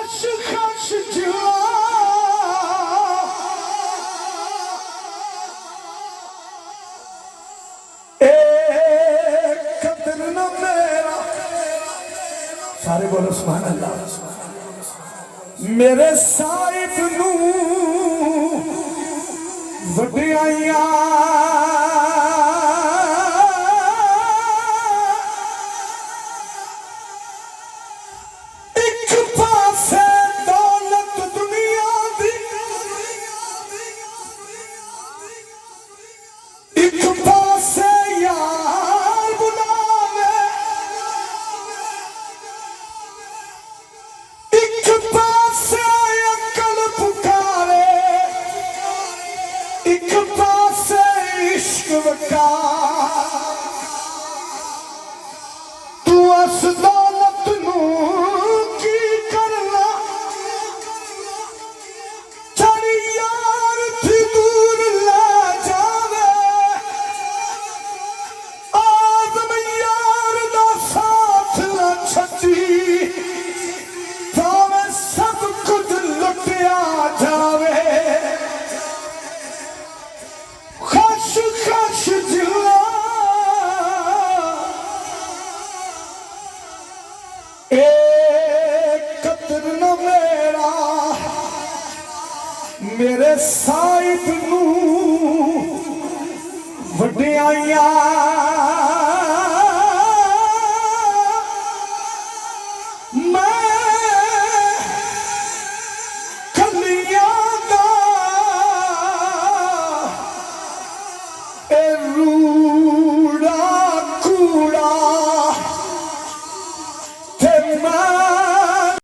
खश खश जुआ कदर न मेरा सारे बोलो सुभान अल्लाह मेरे साहिब नू वडियाइया एक पासे दौलत दुनिया दी एक पासे यार बुलावे एक पासे अकल पुकारे एक पासे इश्क वका तू अस दौलत नू की करना तेरी यार थी दूर ले जावे आदम यार दा साथ न छड्डी भावे सब कुछ लुटिया जावे खश खश जुआ कदर न मेरा मेरे साहिब नू वडियाइया